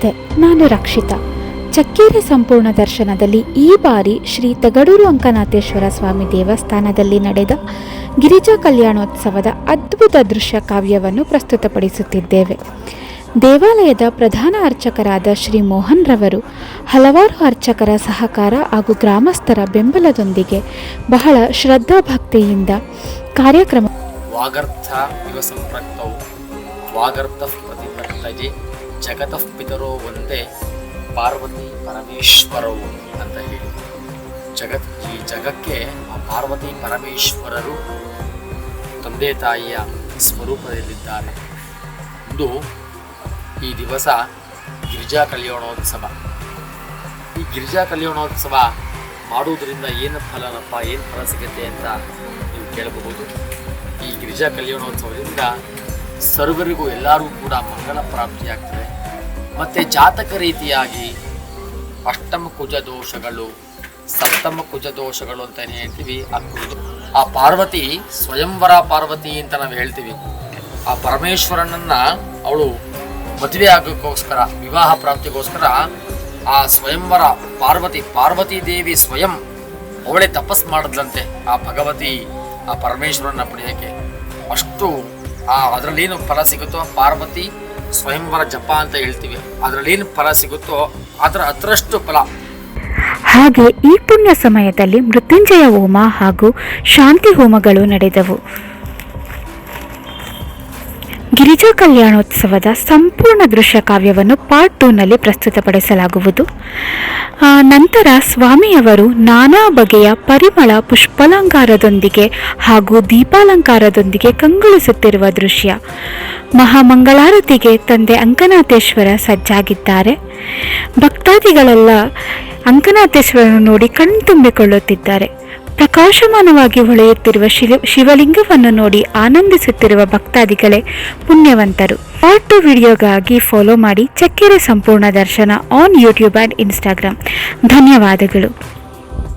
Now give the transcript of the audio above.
ನಮಸ್ತೆ, ನಾನು ರಕ್ಷಿತಾ. ಚಕ್ಕೇರಿ ಸಂಪೂರ್ಣ ದರ್ಶನದಲ್ಲಿ ಈ ಬಾರಿ ಶ್ರೀ ತಗಡೂರು ಅಂಕನಾಥೇಶ್ವರ ಸ್ವಾಮಿ ದೇವಸ್ಥಾನದಲ್ಲಿ ನಡೆದ ಗಿರಿಜಾ ಕಲ್ಯಾಣೋತ್ಸವದ ಅದ್ಭುತ ದೃಶ್ಯ ಕಾವ್ಯವನ್ನು ಪ್ರಸ್ತುತಪಡಿಸುತ್ತಿದ್ದೇವೆ. ದೇವಾಲಯದ ಪ್ರಧಾನ ಅರ್ಚಕರಾದ ಶ್ರೀ ಮೋಹನ್ ರವರು ಹಲವಾರು ಅರ್ಚಕರ ಸಹಕಾರ ಹಾಗೂ ಗ್ರಾಮಸ್ಥರ ಬೆಂಬಲದೊಂದಿಗೆ ಬಹಳ ಶ್ರದ್ಧಾಭಕ್ತಿಯಿಂದ ಕಾರ್ಯಕ್ರಮ ವಾಗರ್ಥ ಇವ ಸಂಪ್ರಕ್ತೌ ವಾಗರ್ಥ ಪ್ರತಿಪತ್ತಜೆ ಜಗತಃ ಪಿತರೋ ಒಂದೇ ಪಾರ್ವತಿ ಪರಮೇಶ್ವರವು ಅಂತ ಹೇಳಿ ಈ ಜಗಕ್ಕೆ ಆ ಪಾರ್ವತಿ ಪರಮೇಶ್ವರರು ತಂದೆ ತಾಯಿಯ ಸ್ವರೂಪದಲ್ಲಿದ್ದಾರೆ. ಇಂದು ಈ ದಿವಸ ಗಿರಿಜಾ ಕಲ್ಯಾಣೋತ್ಸವ. ಈ ಗಿರಿಜಾ ಕಲ್ಯಾಣೋತ್ಸವ ಮಾಡುವುದರಿಂದ ಏನು ಫಲ ಸಿಗುತ್ತೆ ಅಂತ ನೀವು ಕೇಳಬಹುದು. ಈ ಗಿರಿಜಾ ಕಲ್ಯಾಣೋತ್ಸವದಿಂದ ಸರ್ವರಿಗೂ ಎಲ್ಲರಿಗೂ ಕೂಡ ಮಂಗಳ ಪ್ರಾಪ್ತಿಯಾಗ್ತದೆ. ಮತ್ತು ಜಾತಕ ರೀತಿಯಾಗಿ ಅಷ್ಟಮ ಕುಜ ದೋಷಗಳು, ಸಪ್ತಮ ಕುಜ ದೋಷಗಳು ಅಂತ ಹೇಳ್ತೀವಿ. ಆ ಪಾರ್ವತಿ ಸ್ವಯಂವರ ಪಾರ್ವತಿ ಅಂತ ನಾವು ಹೇಳ್ತೀವಿ. ಆ ಪರಮೇಶ್ವರನನ್ನ ಅವಳು ಮದುವೆ ಆಗೋಕ್ಕೋಸ್ಕರ, ವಿವಾಹ ಪ್ರಾಪ್ತಿಗೋಸ್ಕರ ಆ ಸ್ವಯಂವರ ಪಾರ್ವತಿ ದೇವಿ ಸ್ವಯಂ ಅವಳೇ ತಪಸ್ ಮಾಡಿದ್ಲಂತೆ ಆ ಭಗವತಿ ಆ ಪರಮೇಶ್ವರನ ಪಡೆಯೋಕ್ಕೆ. ಅಷ್ಟು ಅದರಲ್ಲೇನು ಫಲ ಸಿಗುತ್ತೋ, ಪಾರ್ವತಿ ಸ್ವಯಂವರ ಜಪ ಅಂತ ಹೇಳ್ತೀವಿ, ಅದರಲ್ಲೇನು ಫಲ ಸಿಗುತ್ತೋ ಅದರಷ್ಟು ಫಲ. ಹಾಗೆ ಈ ಪುಣ್ಯ ಸಮಯದಲ್ಲಿ ಮೃತ್ಯುಂಜಯ ಹೋಮ ಹಾಗೂ ಶಾಂತಿ ಹೋಮಗಳು ನಡೆದವು. ಗಿರಿಜಾ ಕಲ್ಯಾಣೋತ್ಸವದ ಸಂಪೂರ್ಣ ದೃಶ್ಯ ಕಾವ್ಯವನ್ನು ಪಾರ್ಟ್ 2ನಲ್ಲಿ ಪ್ರಸ್ತುತಪಡಿಸಲಾಗುವುದು. ನಂತರ ಸ್ವಾಮಿಯವರು ನಾನಾ ಬಗೆಯ ಪರಿಮಳ ಪುಷ್ಪಾಲಂಕಾರದೊಂದಿಗೆ ಹಾಗೂ ದೀಪಾಲಂಕಾರದೊಂದಿಗೆ ಕಂಗೊಳಿಸುತ್ತಿರುವ ದೃಶ್ಯ. ಮಹಾಮಂಗಳಾರತಿಗೆ ತಂದೆ ಅಂಕನಾಥೇಶ್ವರ ಸಜ್ಜಾಗಿದ್ದಾರೆ. ಭಕ್ತಾದಿಗಳೆಲ್ಲ ಅಂಕನಾಥೇಶ್ವರನ್ನು ನೋಡಿ ಕಣ್ತುಂಬಿಕೊಳ್ಳುತ್ತಿದ್ದಾರೆ. ಪ್ರಕಾಶಮಾನವಾಗಿ ಹೊಳೆಯುತ್ತಿರುವ ಶಿವಲಿಂಗವನ್ನು ನೋಡಿ ಆನಂದಿಸುತ್ತಿರುವ ಭಕ್ತಾದಿಗಳೇ ಪುಣ್ಯವಂತರು. ಪಾರ್ಟ್ 2 ವಿಡಿಯೋಗಾಗಿ ಫಾಲೋ ಮಾಡಿ ಚಕ್ಕೇರಿ ಸಂಪೂರ್ಣ ದರ್ಶನ ಆನ್ ಯೂಟ್ಯೂಬ್ ಆ್ಯಂಡ್ ಇನ್ಸ್ಟಾಗ್ರಾಮ್. ಧನ್ಯವಾದಗಳು.